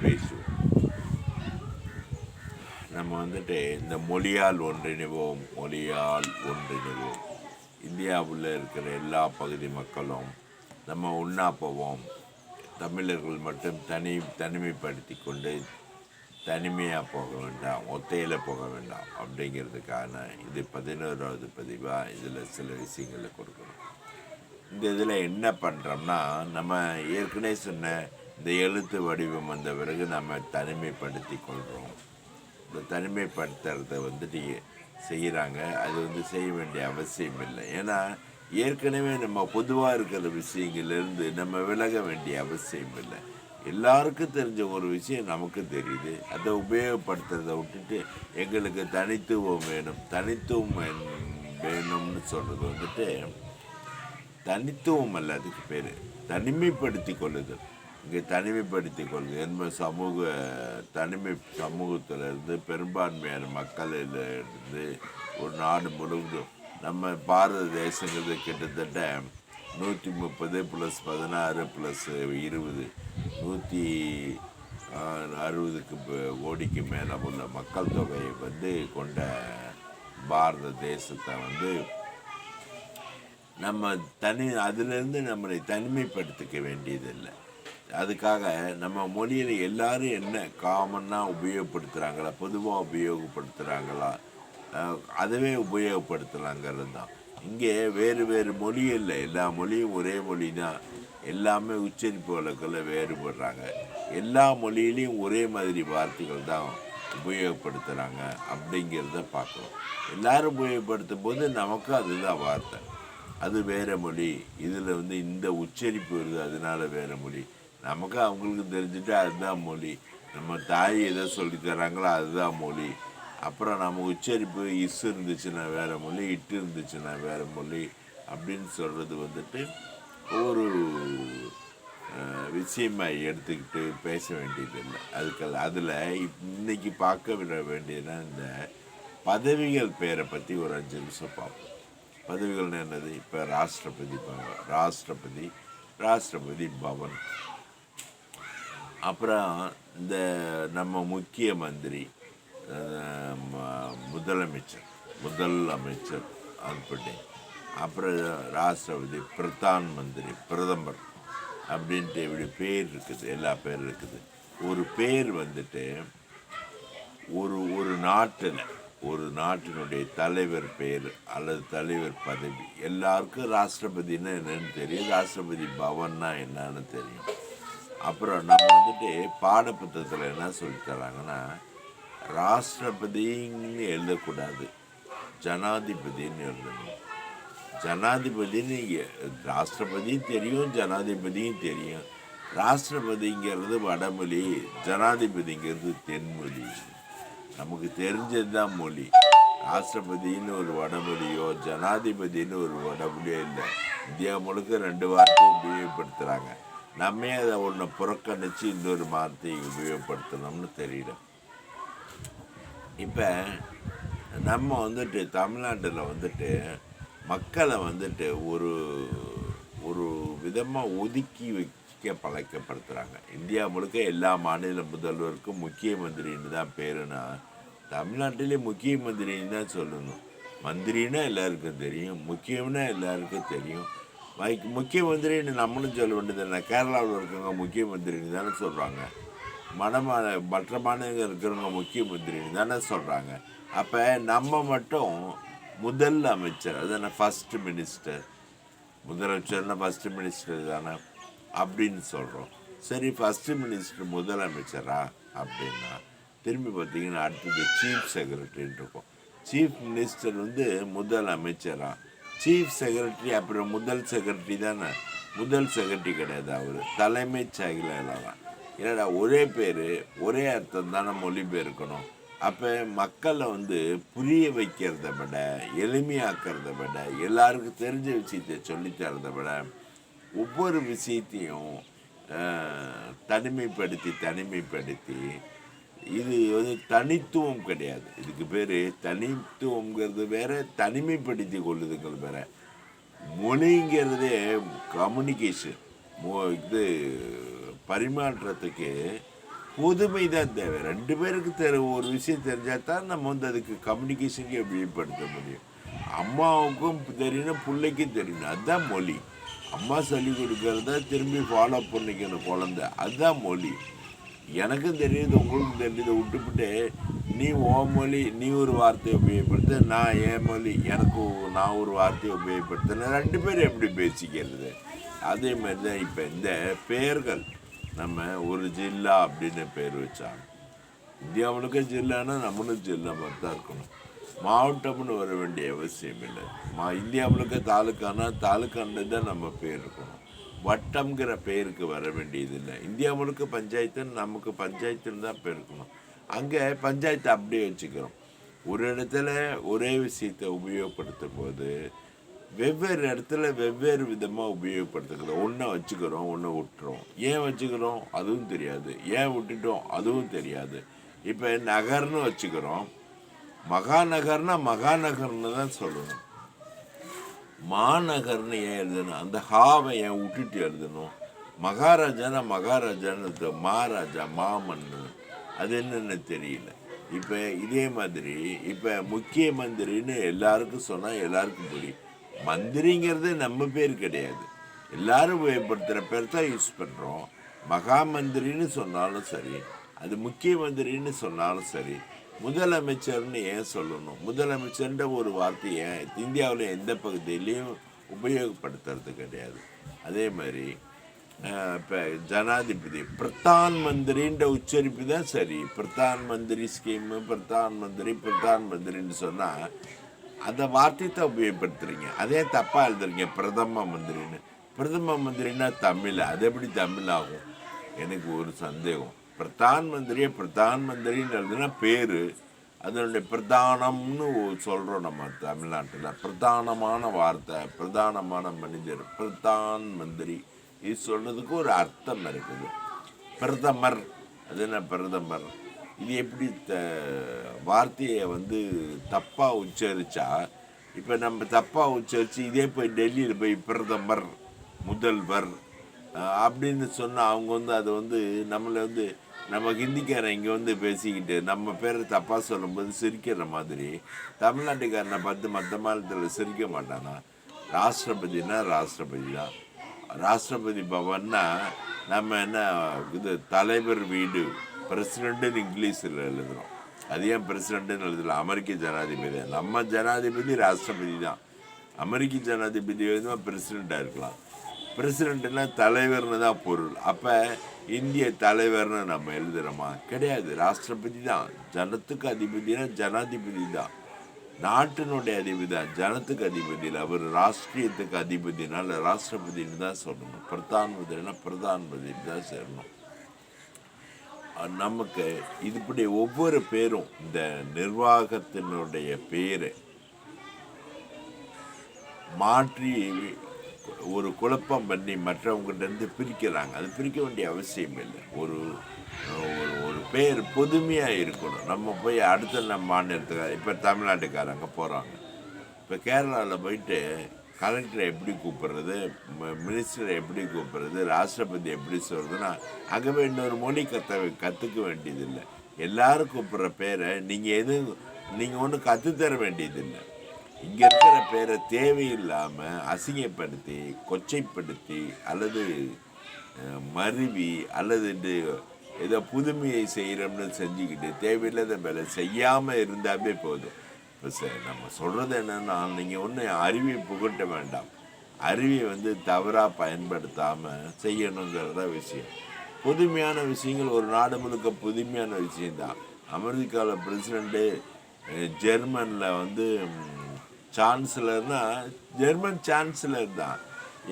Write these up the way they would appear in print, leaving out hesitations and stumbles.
பேசுவோம். நம்ம வந்துட்டு இந்த மொழியால் ஒன்றிணைவோம், மொழியால் ஒன்றிணைவோம். இந்தியாவில் இருக்கிற எல்லா பகுதி மக்களும் நம்ம ஒன்றா போவோம். தமிழர்கள் மட்டும் தனிமைப்படுத்தி கொண்டு தனிமையாக போக வேண்டாம், ஒத்தையில் போக வேண்டாம் அப்படிங்கிறதுக்கான இது 11வது பதிவாக இதில் சில விஷயங்களை கொடுக்கணும். இந்த இதில் என்ன பண்ணுறோம்னா, நம்ம ஏற்கனவே சொன்ன இந்த எழுத்து வடிவம் வந்த பிறகு நம்ம தனிமைப்படுத்தி கொள்கிறோம். இந்த தனிமைப்படுத்துறத வந்துட்டு செய்கிறாங்க. அது செய்ய வேண்டிய அவசியம் இல்லை. ஏன்னா ஏற்கனவே நம்ம பொதுவாக இருக்கிற விஷயங்கள்லேருந்து நம்ம விலக வேண்டிய அவசியம் இல்லை. எல்லாருக்கும் தெரிஞ்ச ஒரு விஷயம் நமக்கு தெரியுது. அதை உபயோகப்படுத்துறத விட்டுட்டு எங்களுக்கு தனித்துவம் வேணும், தனித்துவம் வேணும்னு சொல்கிறது தனித்துவம் அல்ல, அதுக்கு பேர் தனிமைப்படுத்தி கொள்ளுதல். இங்கே தனிமைப்படுத்தி கொள்ளுது என்பது சமூகத்திலிருந்து பெரும்பான்மையான மக்களிலிருந்து ஒரு நாடு முழுவதும் நம்ம பாரத தேசங்கிறது கிட்டத்தட்ட 130 + 16 + 20 160 கோடிக்கு மேலே உள்ள மக்கள் தொகையை கொண்ட பாரத தேசத்தை நம்ம அதிலிருந்து நம்மளை தனிமைப்படுத்திக்க வேண்டியதில்லை. அதுக்காக நம்ம மொழியில் எல்லாரும் என்ன காமனாக உபயோகப்படுத்துகிறாங்களா, பொதுவாக உபயோகப்படுத்துகிறாங்களா, அதுவே உபயோகப்படுத்தலாங்கிறது தான். இங்கே வேறு வேறு மொழி இல்லை, எல்லா மொழியும் ஒரே மொழி தான். எல்லாமே உச்சரிப்பு வழக்கில் வேறுபடுறாங்க. எல்லா மொழியிலையும் ஒரே மாதிரி வார்த்தைகள் தான் உபயோகப்படுத்துகிறாங்க அப்படிங்கிறத பார்க்குறோம். எல்லோரும் உபயோகப்படுத்தும் போது நமக்கு அதுதான் வார்த்தை, அது வேறு மொழி. இதில் இந்த உச்சரிப்பு வருது, அதனால வேறு மொழி. நமக்கு அவங்களுக்கு தெரிஞ்சுட்டு அதுதான் மொழி. நம்ம தாய் எதை சொல்லி தராங்களோ அதுதான் மொழி. அப்புறம் நம்ம உச்சரிப்பு இஸ் இருந்துச்சுன்னா வேறு மொழி, இட்டு இருந்துச்சுன்னா வேறு மொழி அப்படின்னு சொல்கிறது ஒரு விஷயமாக எடுத்துக்கிட்டு பேச வேண்டியதில்லை. அதில் இன்னைக்கு பார்க்க விட வேண்டியதுன்னா இந்த பதவிகள் பேரை பற்றி ஒரு 5 நிமிஷம் பார்ப்போம். பதவிகள் என்னது? இப்போ ராஷ்டிரபதி பவன், அப்புறம் இந்த நம்ம முக்கிய மந்திரி, முதல் அமைச்சர் அப்படி, அப்புறம் ராஷ்டிரபதி, பிரதான் மந்திரி, பிரதமர் அப்படின்ட்டு இப்படி பேர் இருக்குது, எல்லா பேர் இருக்குது. ஒரு பேர் ஒரு நாட்டினுடைய தலைவர் பேர் அல்லது தலைவர் பதவி. எல்லாருக்கும் ராஷ்டிரபதினா என்னன்னு தெரியும், ராஷ்டிரபதி பவன்னா என்னன்னு தெரியும். அப்புறம் நம்ம பாடப்புத்தகத்தில் என்ன சொல்லித்தராங்கன்னா, ராஷ்டிரபதின்னு எழுதக்கூடாது, ஜனாதிபதின்னு எழுதணும். ஜனாதிபதின்னு ராஷ்டிரபதியும் தெரியும், ஜனாதிபதியும் தெரியும். ராஷ்டிரபதிங்கிறது வடமொழி, ஜனாதிபதிங்கிறது தென்மொழி. நமக்கு தெரிஞ்சது தான் மொழி. ராஷ்டிரபதின்னு ஒரு வடமொழியோ ஜனாதிபதின்னு ஒரு வடமொழியோ இல்லை. இந்தியா முழுக்க 2 வார்த்தையை உபயோகப்படுத்துகிறாங்க. நம்ம அதை ஒன்று புறக்கணித்து இன்னொரு வார்த்தையை உபயோகப்படுத்தணும்னு தெரியல. இப்போ நம்ம தமிழ்நாட்டில் மக்களை ஒரு ஒரு விதமாக ஒதுக்கி வைக்க பழக்கப்படுத்துகிறாங்க. இந்தியா முழுக்க எல்லா மாநில முதல்வருக்கும் முக்கிய மந்திரின்னு தான் பேருனா, தமிழ்நாட்டிலே முக்கிய மந்திரின்னு தான் சொல்லணும். மந்திரின்னா எல்லாருக்கும் தெரியும், முக்கியம்னா எல்லாருக்கும் தெரியும். முக்கிய மந்திரின்னு நம்மளும் சொல்ல வேண்டியது. கேரளாவில் இருக்கிறவங்க முக்கிய மந்திரின்னு தானே சொல்கிறாங்க. மற்ற மாநிலங்கள் இருக்கிறவங்க முக்கிய மந்திரின்னு தானே சொல்கிறாங்க. அப்போ நம்ம மட்டும் முதல் அமைச்சர், அதான ஃபஸ்ட்டு மினிஸ்டர், முதலமைச்சர்னா ஃபஸ்ட்டு மினிஸ்டர் தானே அப்படின்னு சொல்கிறோம். சரி, ஃபஸ்ட்டு மினிஸ்டர் முதலமைச்சரா அப்படின்னா திரும்பி பார்த்தீங்கன்னா அடுத்தது சீஃப் செக்ரட்டரின்னு இருக்கும். சீஃப் மினிஸ்டர் முதல் அமைச்சரா, சீஃப் செக்ரட்டரி அப்புறம் முதல் செக்ரட்டரி தானே. முதல் செக்ரட்டரி கிடையாது, அவர் தலைமைச் செயலாளர் தான். ஏன்னா ஒரே பேர் ஒரே அர்த்தம் தானே மொழிபெயர்க்கணும். அப்போ மக்களை புரிய வைக்கிறத விட, எளிமையாக்கிறத விட, எல்லாருக்கும் தெரிஞ்ச விஷயத்தை சொல்லித்தரதை விட, ஒவ்வொரு விஷயத்தையும் தனிமைப்படுத்தி இது தனித்துவம் கிடையாது. இதுக்கு பேர் தனித்துவங்கிறது வேற, தனிமைப்படுத்தி கொள்ளுதுங்கள் வேற. மொழிங்கிறதே கம்யூனிகேஷன், இது பரிமாற்றத்துக்கு புதுமை தான் தேவை. 2 பேருக்கு ஒரு விஷயம் தெரிஞ்சா தான் நம்ம வந்து அதுக்கு கம்யூனிகேஷனுக்கே வெளிப்படுத்த முடியும். அம்மாவுக்கும் தெரியணும், பிள்ளைக்கும் தெரியணும். அதுதான் மொழி. அம்மா சொல்லிக் கொடுக்கறத திரும்பி ஃபாலோ பண்ணிக்கணும் குழந்தை. அதுதான் மொழி. எனக்கும் தெரியுது, உங்களுக்கும் தெரியுது விட்டுப்புட்டு நீ உன் மொழி நீ ஒரு வார்த்தையை உபயோகப்படுத்த, நான் என் மொழி நான் ஒரு வார்த்தையை உபயோகப்படுத்தினேன். 2 பேரும் எப்படி பேசிக்கிறது? அதே மாதிரி தான் இப்போ இந்த பெயர்கள். நம்ம ஒரு ஜில்லா அப்படின்னு பேர் வச்சாங்க. இந்தியா முழுக்க ஜில்லானா நம்மளும் ஜில்லா மாதிரி தான் இருக்கணும். மாவட்டம்னு வர வேண்டிய அவசியம் இல்லை. இந்தியா முழுக்க தாலுக்கான்னு தான் நம்ம பேர் இருக்கணும். வட்டம்ங்கிற பேருக்கு வர வேண்டியது இல்லை. இந்தியா முழுக்க பஞ்சாயத்துன்னு நமக்கு பஞ்சாயத்துன்னு தான் பேர் இருக்கணும். அங்கே பஞ்சாயத்தை அப்படியே வச்சுக்கிறோம். ஒரு இடத்துல ஒரே விஷயத்தை உபயோகப்படுத்தும் போது வெவ்வேறு இடத்துல வெவ்வேறு விதமாக உபயோகப்படுத்துக்கிறோம். ஒன்றை வச்சுக்கிறோம், ஒன்றை விட்டுறோம். ஏன் வச்சுக்கிறோம் அதுவும் தெரியாது, ஏன் விட்டுட்டோம் அதுவும் தெரியாது. இப்போ நகர்னு வச்சுக்கிறோம். மகாநகர்னா மகாநகர்னு தான் சொல்லணும். மாநகர்னு ஏன் எழுதணும்? அந்த ஹாவை ஏன் விட்டுட்டு எழுதணும்? மகாராஜானா மகாராஜான்னு மகாராஜா மாமன்னு அது என்னென்னு தெரியல. இப்போ இதே மாதிரி இப்போ முக்கிய மந்திரின்னு எல்லாருக்கும் சொன்னால் எல்லாருக்கும் புரியும். மந்திரிங்கிறது நம்ம பேர் கிடையாது, எல்லாரும் உபயோகப்படுத்துகிற பேர் தான் யூஸ் பண்ணுறோம். மகா மந்திரின்னு சொன்னாலும் சரி, அது முக்கிய மந்திரின்னு சொன்னாலும் சரி, முதலமைச்சர்னு ஏன் சொல்லணும்? முதலமைச்சர்ன்ற ஒரு வார்த்தையை இந்தியாவில் எந்த பகுதியிலையும் உபயோகப்படுத்துறது கிடையாது. அதே மாதிரி இப்போ ஜனாதிபதி பிரதான் மந்திரின்ற உச்சரிப்பு தான் சரி. பிரதான் மந்திரி ஸ்கீமு, பிரதான் மந்திரின்னு சொன்னால் அந்த வார்த்தையை தான் உபயோகப்படுத்துறீங்க. அதே தப்பாக எழுதுறீங்க பிரதம மந்திரின்னு. பிரதம மந்திரின்னா தமிழ், அது எப்படி தமிழ் ஆகும்? எனக்கு ஒரு சந்தேகம். பிரதான் மந்திரின்னு எழுதுனா பேர், அதனுடைய பிரதானம்னு சொல்கிறோம் நம்ம தமிழ்நாட்டில். பிரதானமான வார்த்தை, பிரதானமான மனிதர், பிரதான் மந்திரி. இது சொல்கிறதுக்கு ஒரு அர்த்தம் இருக்குது. பிரதமர், அது என்ன பிரதமர்? இது எப்படி வார்த்தையை வந்து தப்பாக உச்சரித்தா, இப்போ நம்ம தப்பாக உச்சரித்து இதே போய் டெல்லியில் போய் பிரதமர், முதல்வர் அப்படின்னு சொன்னால் அவங்க வந்து அதை வந்து நம்மளை வந்து நம்ம ஹிந்திக்காரன் இங்கே வந்து பேசிக்கிட்டு நம்ம பேரை தப்பாக சொல்லும்போது சிரிக்கிற மாதிரி தமிழ்நாட்டுக்காரனை பார்த்து மற்ற மாநிலத்தில் சிரிக்க மாட்டானா? ராஷ்டிரபதினா ராஷ்டிரபதி தான். ராஷ்டிரபதி பவன்னா நம்ம என்ன இது தலைவர் வீடு, பிரசிடெண்ட்டுன்னு இங்கிலீஷில் எழுதுகிறோம். அது ஏன் பிரசிடெண்ட்டுன்னு எழுதலாம்? அமெரிக்க ஜனாதிபதி. நம்ம ஜனாதிபதி ராஷ்டிரபதி தான். அமெரிக்க ஜனாதிபதி வந்து பிரசிடெண்ட்டாக இருக்கலாம். பிரசிடெண்ட்னா தலைவர்னு தான் பொருள். அப்போ இந்திய தலைவர்னு நம்ம எழுதுகிறோமா? கிடையாது, ராஷ்டிரபதி தான். ஜனத்துக்கு அதிபதினா ஜனாதிபதி தான். நாட்டினுடைய அதிபதி தான், ஜனத்துக்கு அதிபதி இல்லை. அவர் ராஷ்டிரியத்துக்கு அதிபதினால ராஷ்டிரபதினு தான் சொல்லணும். பிரதான் மந்திரின்னு தான் சேரணும். நமக்கு இதுபடி ஒவ்வொரு பேரும் இந்த நிர்வாகத்தினுடைய பேரை மாற்றி ஒரு குழப்பம் பண்ணி மற்றவங்ககிட்ட பிரிக்கிறாங்க. அது பிரிக்க வேண்டிய அவசியம் இல்லை. ஒரு ஒரு பேர் புதுமையாக இருக்கணும். நம்ம போய் அடுத்த மாநிலத்துக்கு இப்போ தமிழ்நாட்டுக்காரங்க போகிறாங்க. இப்போ கேரளாவில் போயிட்டு கலெக்டரை எப்படி கூப்பிட்றது, மினிஸ்டரை எப்படி கூப்பிட்றது, ராஷ்டிரபதி எப்படி சொல்கிறதுன்னா அங்கே போய் இன்னொரு மொழி கற்றுக்க வேண்டியதில்லை. எல்லோரும் கூப்பிட்ற பேரை நீங்கள் ஒன்றும் கற்றுத்தர வேண்டியதில்லை. இங்கே இருக்கிற பேரை தேவையில்லாமல் அசிங்கப்படுத்தி, கொச்சைப்படுத்தி, அல்லது மருவி, அல்லது ஏதோ புதுமையை செய்கிறோம்னு செஞ்சுக்கிட்டு தேவையில்லாத வேலை செய்யாமல் இருந்தாவே போதும். இப்போ நம்ம சொல்கிறது என்னென்னா, நீங்கள் ஒன்றும் அறிவை புகட்ட வேண்டாம். அறிவை வந்து தவறாக பயன்படுத்தாமல் செய்யணுங்கிறத விஷயம். புதுமையான விஷயங்கள் ஒரு நாடு முழுக்க புதுமையான விஷயந்தான். அமெரிக்காவில் பிரசிடெண்ட்டு, ஜெர்மனில் வந்து சான்சலர்னால் ஜெர்மன் சான்சலர் தான்.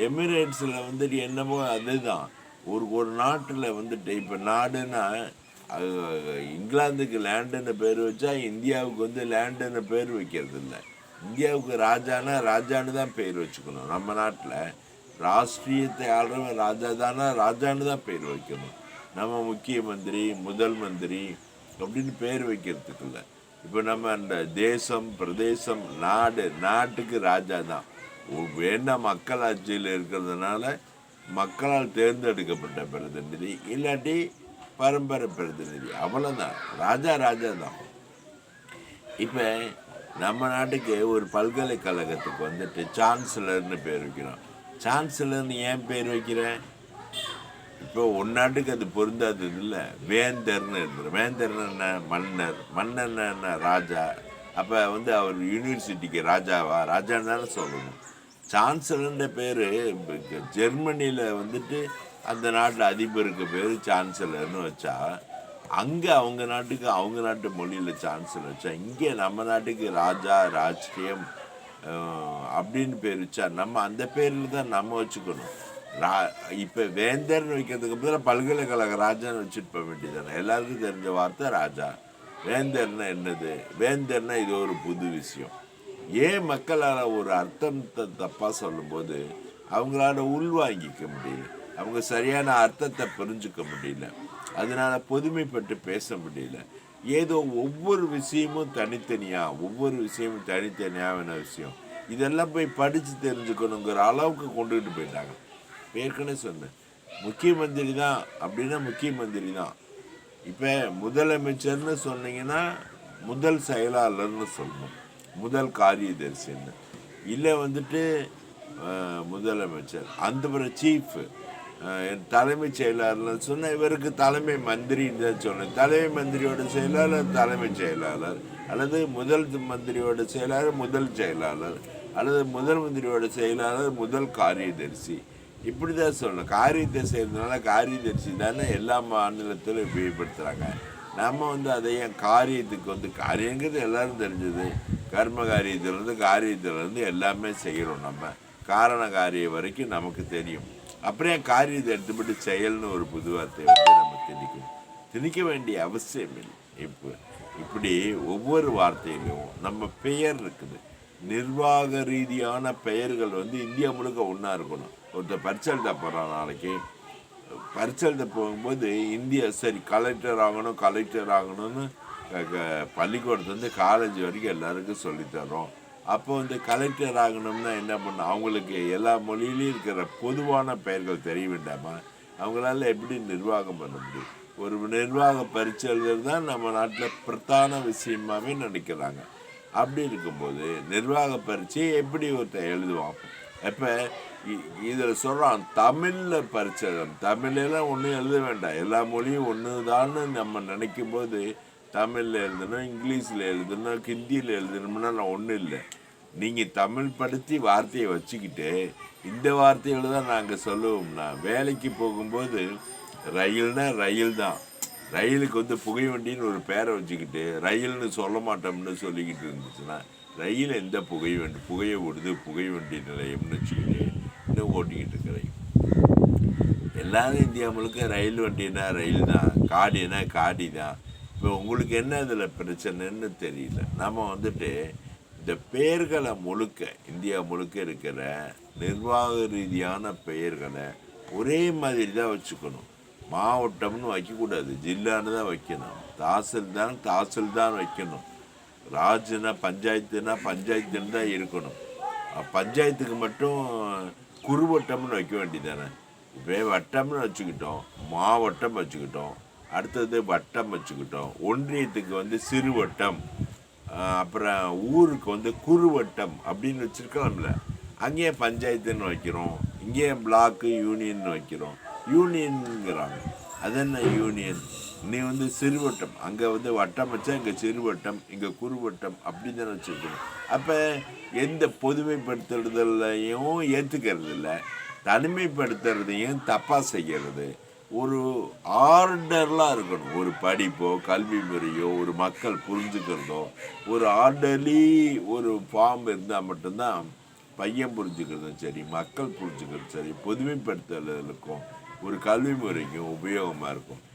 எமிரேட்ஸில் வந்துட்டு என்னமோ அதுதான். ஒரு நாட்டில் வந்துட்டு இப்போ நாடுன்னா இங்கிலாந்துக்கு லேண்டுன்னு பேர் வச்சா இந்தியாவுக்கு வந்து லேண்டுன்னு பேர் வைக்கிறது இல்லை. இந்தியாவுக்கு ராஜான்னு தான் பேர் வச்சுக்கணும். நம்ம நாட்டில் ராஷ்டிரியத்தை ஆள்றவன் ராஜான்னு தான் பேர் வைக்கணும். நம்ம முக்கிய மந்திரி, முதல் மந்திரி அப்படின்னு பேர் வைக்கிறதுக்கு இல்லை. இப்போ நம்ம அந்த தேசம், பிரதேசம், நாட்டுக்கு ராஜா தான். வேணா மக்களாட்சியில் இருக்கிறதுனால மக்களால் தேர்ந்தெடுக்கப்பட்ட பிரதிநிதி, இல்லாட்டி பரம்பரை பிரதிநிதி, அவ்வளோதான். ராஜா ராஜா தான். இப்போ நம்ம நாட்டுக்கு ஒரு பல்கலைக்கழகத்துக்கு வந்துட்டு சான்சலர்னு பேர் வைக்கிறோம். சான்சலர்னு ஏன் பேர் வைக்கிறேன்? இப்போ ஒரு நாட்டுக்கு அது பொருந்தாதது இல்லை. வேந்தர்னு இருந்துடும். வேந்தர்னு என்ன? மன்னர். மன்னர்னா என்ன? ராஜா. அப்போ வந்து அவர் யூனிவர்சிட்டிக்கு ராஜாவா? ராஜான்னு தானே சொல்லணும். சான்சலர்ன்ற பேர் ஜெர்மனியில் வந்துட்டு அந்த நாட்டு அதிபருக்கு பேர் சான்சலர்னு வச்சா, அங்கே அவங்க நாட்டுக்கு அவங்க நாட்டு மொழியில் சான்சலர் வச்சா, இங்கே நம்ம நாட்டுக்கு ராஜா ராஜ்யம் அப்படின்னு பேர் வச்சா நம்ம அந்த பேரில் தான் நம்ம வச்சுக்கணும். இப்போ வேந்தர்னு வைக்கிறதுக்கு பதிலாக பல்கலைக்கழக ராஜான்னு வச்சுட்டு போக வேண்டியதானே. எல்லாருக்கும் தெரிஞ்ச வார்த்தை ராஜா. வேந்தர்னா என்னது? வேந்தர்னா இது ஒரு புது விஷயம். ஏன் மக்களால் ஒரு அர்த்தத்தை தப்பாக சொல்லும்போது அவங்களால உள்வாங்கிக்க முடியல, அவங்க சரியான அர்த்தத்தை புரிஞ்சுக்க முடியல, அதனால பொதுமைப்பட்டு பேச முடியல. ஏதோ ஒவ்வொரு விஷயமும் தனித்தனியான விஷயம், இதெல்லாம் போய் படித்து தெரிஞ்சுக்கணுங்கிற அளவுக்கு கொண்டுகிட்டு போயிட்டாங்க. ஏற்கனவே சொன்னேன், முக்கிய மந்திரி தான் அப்படின்னா முக்கிய மந்திரி தான். இப்போ முதலமைச்சர்னு சொன்னீங்கன்னா முதல் செயலாளர்னு சொல்லணும், முதல் காரியதர்சின்னு. இல்லை வந்துட்டு முதலமைச்சர், அந்த பிறகு சீஃபு, தலைமைச் செயலாளர்னு சொன்னால் இவருக்கு தலைமை மந்திரின்னு தான் சொன்னேன். தலைமை மந்திரியோட செயலாளர் தலைமைச் செயலாளர், அல்லது முதல் மந்திரியோட செயலாளர் முதல் செயலாளர், அல்லது முதல் மந்திரியோட செயலாளர் முதல் காரியதர்சி, இப்படி தான் சொல்லணும். காரியதர்சி இருந்தனால காரியதர்சி தானே எல்லா மாநிலத்திலும் உபயோகப்படுத்துகிறாங்க. நம்ம வந்து அதை ஏன் காரியத்துக்கு வந்து, காரியங்கிறது எல்லாரும் தெரிஞ்சது, கர்ம காரியத்திலேருந்து எல்லாமே செய்கிறோம். நம்ம காரண காரியம் வரைக்கும் நமக்கு தெரியும். அப்புறம் என் காரியத்தை எடுத்துப்பட்டு செயல்னு ஒரு புது வார்த்தை வந்து நம்ம திணிக்க வேண்டிய அவசியம் இல்லை. இப்படி ஒவ்வொரு வார்த்தையிலும் நம்ம பெயர் இருக்குது. நிர்வாக ரீதியான பெயர்கள் வந்து இந்தியா முழுக்க ஒன்றா இருக்கணும். ஒருத்தர் பரிட்சை எழுத போகிறான், நாளைக்கு பரிட்சை எழுத போகும்போது இந்தியா சரி கலெக்டர் ஆகணும்னு பள்ளிக்கூடத்துலேருந்து காலேஜ் வரைக்கும் எல்லாருக்கும் சொல்லித்தரோம். அப்போ வந்து கலெக்டர் ஆகணும்னா என்ன பண்ணணும்? அவங்களுக்கு எல்லா மொழியிலையும் இருக்கிற பொதுவான பெயர்கள் தெரிய வேண்டாமா? அவங்களால எப்படி நிர்வாகம் பண்ண முடியும்? ஒரு நிர்வாக பரீட்சை எழுதுறது தான் நம்ம நாட்டில் பிரதான விஷயமாகவே நினைக்கிறாங்க. அப்படி இருக்கும்போது நிர்வாக பரீட்சையை எப்படி ஒருத்தர் எழுதுவான்? இப்போ இதில் சொல்கிறான் தமிழில் பரீட்சை, தமிழெல்லாம் ஒன்றும் எழுத வேண்டாம், எல்லா மொழியும் ஒன்று தான்னு நம்ம நினைக்கும் போது தமிழில் எழுதணும், இங்கிலீஷில் எழுதணும், ஹிந்தியில் எழுதணும்னா நான் ஒன்றும் இல்லை. நீங்கள் தமிழ் படுத்தி வார்த்தையை வச்சுக்கிட்டு இந்த வார்த்தைகளை தான் நாங்கள் சொல்லுவோம்னா, வேலைக்கு போகும்போது ரயில்னா ரயில் தான், ரயிலுக்கு வந்து புகை வண்டின்னு ஒரு பேரை வச்சுக்கிட்டு ரயில்னு சொல்ல மாட்டோம்னு சொல்லிக்கிட்டு இருந்துச்சுன்னா, ரயில் எந்த புகையை ஓடுது, புகை வண்டி நிலையம்னு வச்சுக்கிட்டு இன்னும் ஓட்டிக்கிட்டு இருக்கிறேன். எல்லாரும் இந்தியா முழுக்க ரயில் வண்டினா ரயில் தான், காடினா காடி தான். இப்போ உங்களுக்கு என்ன இதில் பிரச்சனைன்னு தெரியல. நம்ம வந்துட்டு இந்த பெயர்களை முழுக்க, இந்தியா முழுக்க இருக்கிற நிர்வாக ரீதியான பெயர்களை ஒரே மாதிரி தான் வச்சுக்கணும். மாவட்டம்னு வைக்கக்கூடாது, ஜில்லான்னு தான் வைக்கணும். தாசில்தான் வைக்கணும். ராஜ்னா பஞ்சாயத்துன்னு தான் இருக்கணும். பஞ்சாயத்துக்கு மட்டும் குறுவட்டம்னு வைக்க வேண்டியதானே. இப்போ வட்டம்னு வச்சுக்கிட்டோம், மாவட்டம் வச்சுக்கிட்டோம், அடுத்தது வட்டம் வச்சுக்கிட்டோம், ஒன்றியத்துக்கு வந்து சிறுவட்டம், அப்புறம் ஊருக்கு வந்து குறுவட்டம் அப்படின்னு வச்சுருக்கலாம்ல. அங்கேயே பஞ்சாயத்துன்னு வைக்கிறோம், இங்கேயே பிளாக்கு யூனியன் வைக்கிறோம். யூனியனுங்கிறாங்க, அது என்ன யூனியன்? நீ வந்து சிறுவட்டம், அங்கே வந்து வட்டம் வச்சா இங்கே சிறுவட்டம், இங்கே குறுவட்டம் அப்படின்னு தானே வச்சுருக்கணும். அப்போ எந்த பொதுமைப்படுத்துறதுலையும் ஏற்றுக்கிறது இல்லை, தனிமைப்படுத்துறதையும் தப்பாக செய்கிறது. ஒரு ஆர்டர்லாம் இருக்கணும். ஒரு படிப்போ கல்வி முறையோ ஒரு மக்கள் புரிஞ்சுக்கிறதோ ஒரு ஆர்டர்லி ஒரு ஃபார்ம் இருந்தால் மட்டும்தான் பையன் புரிஞ்சுக்கிறதும் சரி, மக்கள் புரிஞ்சுக்கிறதும் சரி, பொதுமைப்படுத்தலுக்கும் ஒரு கல்வி முறைக்கும் உபயோகமாக இருக்கும்.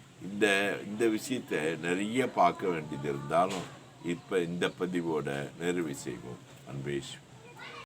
இந்த விஷயத்தை நிறைய பார்க்க வேண்டியது இருந்தாலும் இப்போ இந்த பதிவோட நிறைவு செய்வோம். அன்பேஷ்.